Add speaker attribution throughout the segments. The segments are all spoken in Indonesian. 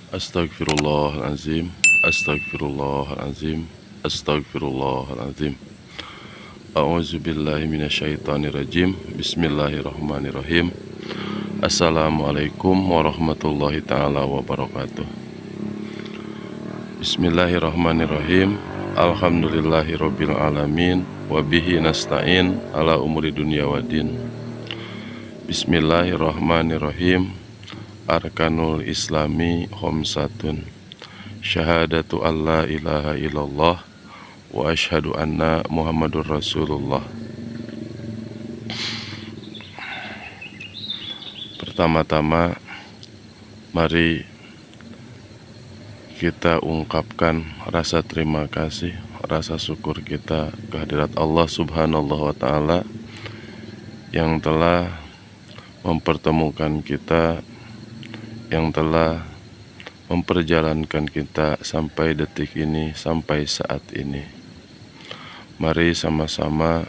Speaker 1: Astagfirullahalazim, astagfirullahalazim, astagfirullahalazim. A'udzubillahi minasyaitonirrajim. Bismillahirrahmanirrahim. Assalamualaikum warahmatullahi taala wabarakatuh. Bismillahirrahmanirrahim. Alhamdulillahirabbil alamin wa bihi nasta'in ala umuri dunya waddin. Bismillahirrahmanirrahim. Arkanul Islami khamsatun. Syahadatu alla ilaha illallah wa asyhadu anna Muhammadur Rasulullah. Pertama-tama mari kita ungkapkan rasa terima kasih, rasa syukur kita kehadirat Allah Subhanahu wa taala yang telah mempertemukan kita, yang telah memperjalankan kita sampai detik ini, sampai saat ini. Mari sama-sama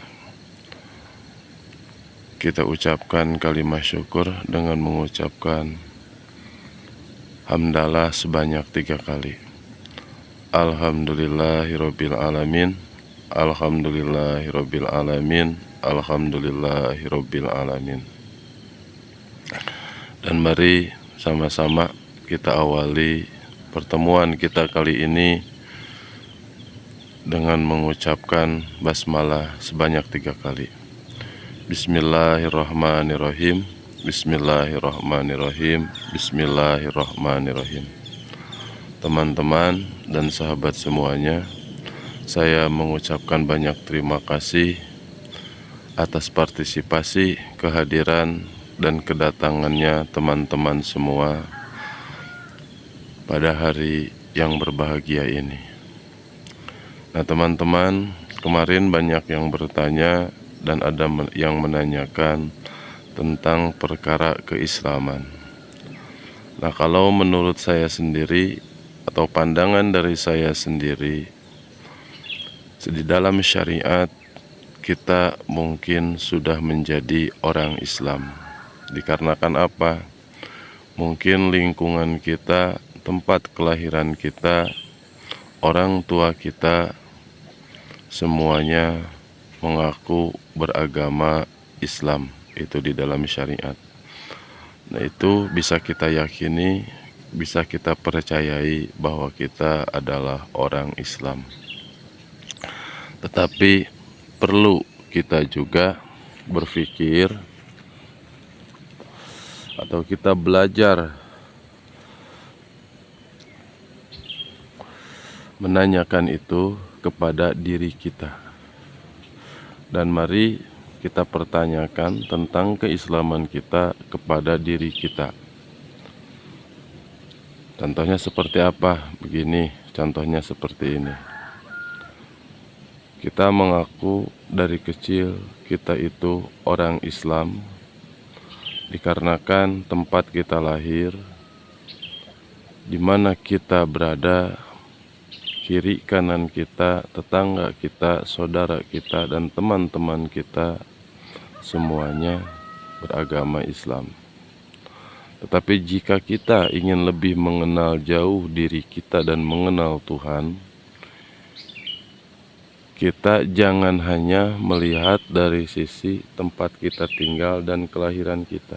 Speaker 1: kita ucapkan kalimat syukur dengan mengucapkan hamdalah sebanyak 3 kali. Alhamdulillahirabbil alamin, alhamdulillahirabbil alamin, alhamdulillahirabbil alamin. Dan mari sama-sama kita awali pertemuan kita kali ini dengan mengucapkan basmalah sebanyak 3 kali. Bismillahirrahmanirrahim, Bismillahirrahmanirrahim, Bismillahirrahmanirrahim. Teman-teman dan sahabat semuanya, saya mengucapkan banyak terima kasih atas partisipasi, kehadiran, dan kedatangannya teman-teman semua pada hari yang berbahagia ini. Nah teman-teman, kemarin banyak yang bertanya dan ada yang menanyakan tentang perkara keislaman. Nah kalau menurut saya sendiri atau pandangan dari saya sendiri, di dalam syariat kita mungkin sudah menjadi orang Islam. Dikarenakan apa? Mungkin lingkungan kita, tempat kelahiran kita, orang tua kita semuanya mengaku beragama Islam, itu di dalam syariat. Nah itu bisa kita yakini, bisa kita percayai bahwa kita adalah orang Islam. Tetapi perlu kita juga berpikir atau kita belajar menanyakan itu kepada diri kita. Dan mari kita pertanyakan tentang keislaman kita kepada diri kita. Contohnya seperti apa? Begini, contohnya seperti ini. Kita mengaku dari kecil kita itu orang Islam dikarenakan tempat kita lahir, di mana kita berada, kiri kanan kita, tetangga kita, saudara kita, dan teman-teman kita semuanya beragama Islam. Tetapi jika kita ingin lebih mengenal jauh diri kita dan mengenal Tuhan, kita jangan hanya melihat dari sisi tempat kita tinggal dan kelahiran kita,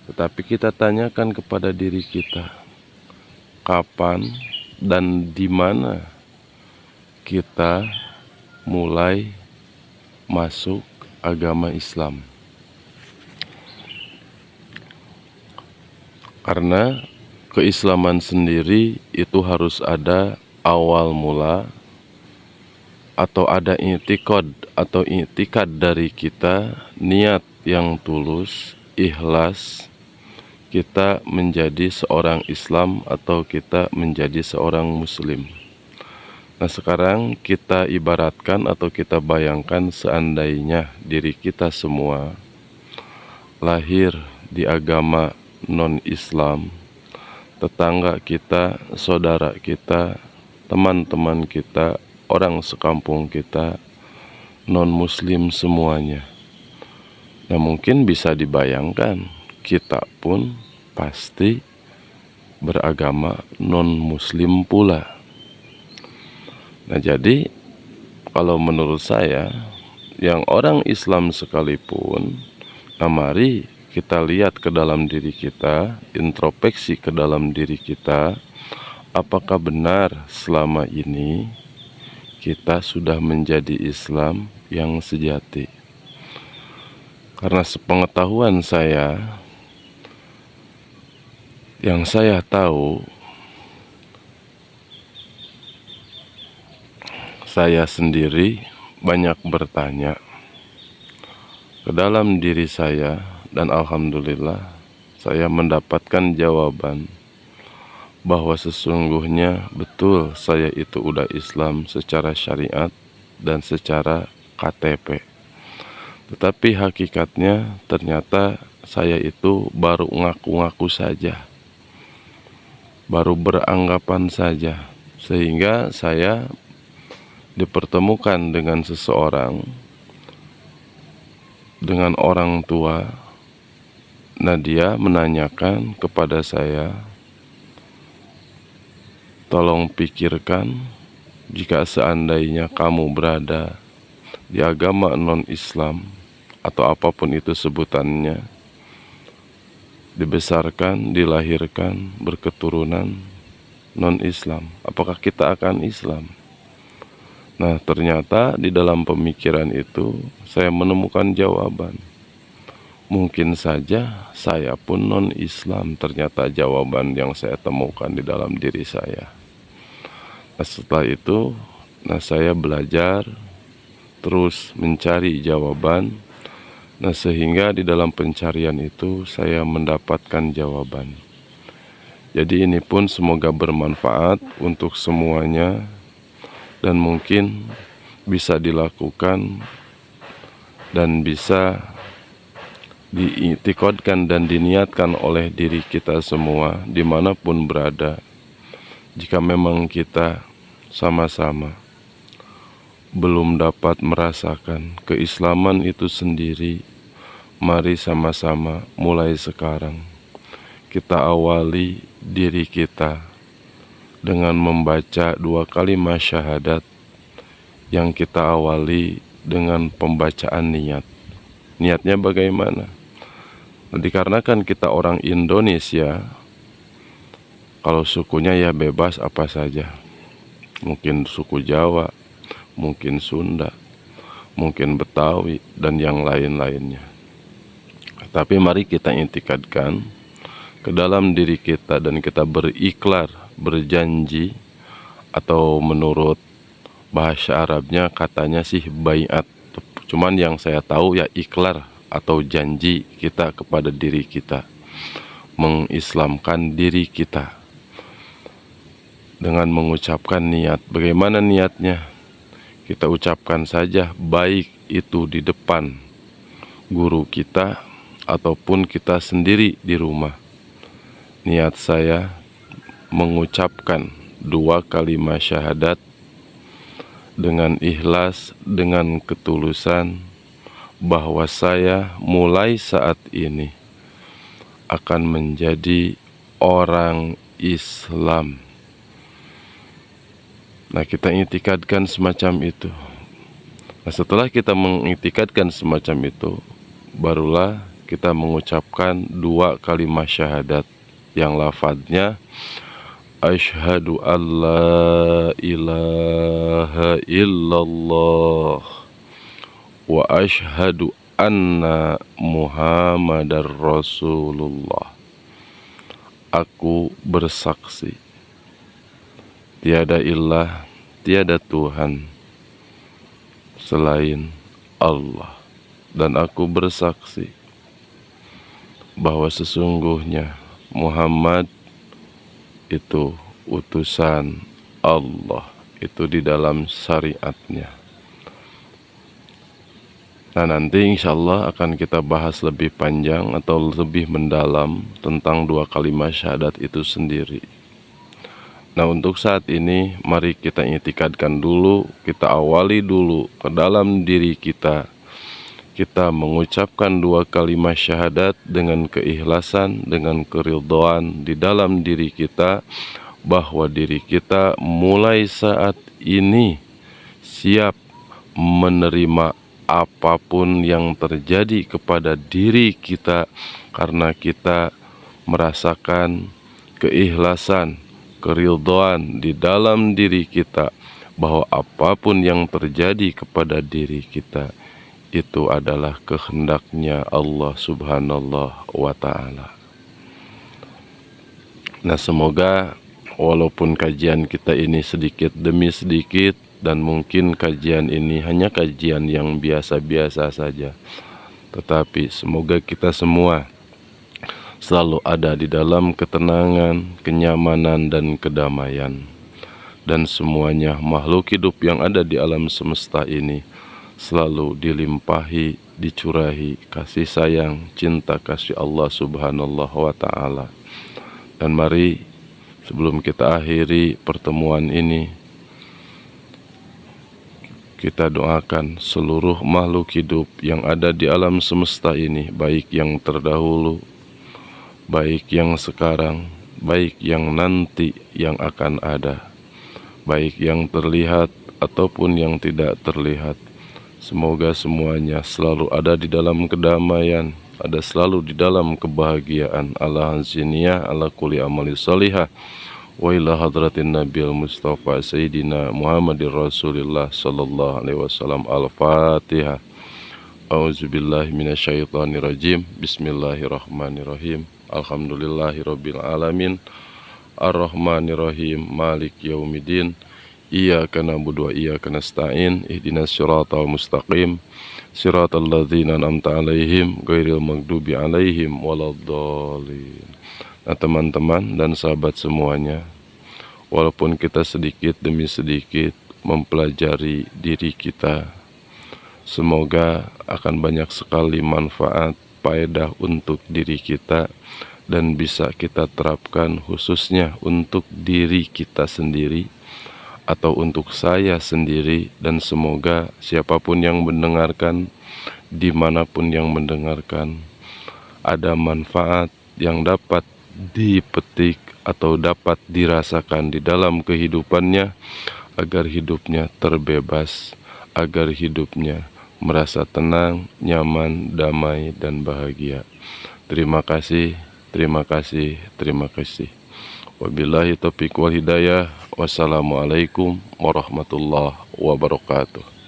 Speaker 1: tetapi kita tanyakan kepada diri kita, kapan dan di mana kita mulai masuk agama Islam. Karena keislaman sendiri itu harus ada awal mula, atau ada i'tiqad atau i'tikad dari kita, niat yang tulus, ikhlas kita menjadi seorang Islam atau kita menjadi seorang Muslim. Nah sekarang kita ibaratkan atau kita bayangkan seandainya diri kita semua lahir di agama non-Islam, tetangga kita, saudara kita, teman-teman kita, orang sekampung kita non-Muslim semuanya. Nah mungkin bisa dibayangkan kita pun pasti beragama non-muslim pula. Nah, jadi kalau menurut saya, yang orang Islam sekalipun, nah mari kita lihat ke dalam diri kita, introspeksi ke dalam diri kita, apakah benar selama ini kita sudah menjadi Islam yang sejati. Karena sepengetahuan saya, yang saya tahu, saya sendiri banyak bertanya ke dalam diri saya, dan alhamdulillah saya mendapatkan jawaban bahwa sesungguhnya betul saya itu udah Islam secara syariat dan secara KTP. Tetapi hakikatnya ternyata saya itu baru ngaku-ngaku saja, baru beranggapan saja, sehingga saya dipertemukan dengan seseorang, dengan orang tua. Nah, dia menanyakan kepada saya, tolong pikirkan, jika seandainya kamu berada di agama non-Islam atau apapun itu sebutannya, dibesarkan, dilahirkan, berketurunan non-Islam, apakah kita akan Islam? Nah, ternyata di dalam pemikiran itu saya menemukan jawaban. Mungkin saja saya pun non-Islam, ternyata jawaban yang saya temukan di dalam diri saya. Nah, setelah itu, saya belajar terus mencari jawaban. Nah, sehingga di dalam pencarian itu saya mendapatkan jawaban. Jadi ini pun semoga bermanfaat untuk semuanya, dan mungkin bisa dilakukan dan bisa diiktikadkan dan diniatkan oleh diri kita semua dimanapun berada. Jika memang kita sama-sama belum dapat merasakan keislaman itu sendiri, mari sama-sama mulai sekarang kita awali diri kita dengan membaca 2 kalimat syahadat, yang kita awali dengan pembacaan niat. Niatnya bagaimana? Dikarenakan kita orang Indonesia, kalau sukunya ya bebas apa saja. Mungkin suku Jawa, mungkin Sunda, mungkin Betawi, dan yang lain-lainnya. Tapi mari kita intikadkan ke dalam diri kita dan kita berikrar, berjanji, atau menurut bahasa Arabnya katanya sih baiat. Cuman yang saya tahu ya ikrar atau janji kita kepada diri kita, mengislamkan diri kita dengan mengucapkan niat. Bagaimana niatnya? Kita ucapkan saja, baik itu di depan guru kita ataupun kita sendiri di rumah. Niat saya mengucapkan 2 kalimat syahadat dengan ikhlas, dengan ketulusan, bahwa saya mulai saat ini akan menjadi orang Islam. Nah, kita iktikadkan semacam itu. Nah, setelah kita mengiktikadkan semacam itu, barulah kita mengucapkan 2 kalimat syahadat yang lafadznya asyhadu alla ilaha illallah wa asyhadu anna muhammadar rasulullah. Aku bersaksi tiada ilah, tiada Tuhan selain Allah, dan aku bersaksi bahwa sesungguhnya Muhammad itu utusan Allah, itu di dalam syariatnya. Nah, nanti insya Allah akan kita bahas lebih panjang atau lebih mendalam tentang 2 kalimat syahadat itu sendiri. Nah, untuk saat ini mari kita iktikadkan dulu, kita awali dulu ke dalam diri kita kita mengucapkan 2 kalimat syahadat dengan keikhlasan, dengan keridhaan di dalam diri kita, bahwa diri kita mulai saat ini siap menerima apapun yang terjadi kepada diri kita, karena kita merasakan keikhlasan, keridhaan di dalam diri kita, bahwa apapun yang terjadi kepada diri kita itu adalah kehendaknya Allah Subhanallah wa Ta'ala. Nah, semoga walaupun kajian kita ini sedikit demi sedikit, dan mungkin kajian ini hanya kajian yang biasa-biasa saja, tetapi semoga kita semua selalu ada di dalam ketenangan, kenyamanan, dan kedamaian. Dan semuanya makhluk hidup yang ada di alam semesta ini selalu dilimpahi, dicurahi kasih sayang, cinta kasih Allah Subhanallah wa Ta'ala. Dan mari sebelum kita akhiri pertemuan ini, kita doakan seluruh makhluk hidup yang ada di alam semesta ini, baik yang terdahulu, baik yang sekarang, baik yang nanti yang akan ada, baik yang terlihat ataupun yang tidak terlihat. Semoga semuanya selalu ada di dalam kedamaian, ada selalu di dalam kebahagiaan. Ala hanziniyah, ala kulli amali salihah, wa ila hadratin nabiil mustafa sayyidina Muhammadir Rasulillah sallallahu alaihi wasallam. Al-Fatihah. A'udzubillahi minasyaitonirrajim. Bismillahirrahmanirrahim. Alhamdulillahirabbil alamin. Ar-Rahmanirrahim. Malik yaumiddin. Iyyaka na'budu wa iyyaka nasta'in. Ihdinas siratal mustaqim. Siratal ladzina an'amta 'alaihim ghairil maghdubi 'alaihim waladdallin. Nah, teman-teman dan sahabat semuanya, walaupun kita sedikit demi sedikit mempelajari diri kita, semoga akan banyak sekali manfaat, faedah untuk diri kita, dan bisa kita terapkan khususnya untuk diri kita sendiri atau untuk saya sendiri. Dan semoga siapapun yang mendengarkan, dimanapun yang mendengarkan, ada manfaat yang dapat dipetik atau dapat dirasakan di dalam kehidupannya, agar hidupnya terbebas, agar hidupnya merasa tenang, nyaman, damai, dan bahagia. Terima kasih, terima kasih, terima kasih. Wabillahi taufiq wal hidayah. Wassalamualaikum warahmatullahi wabarakatuh.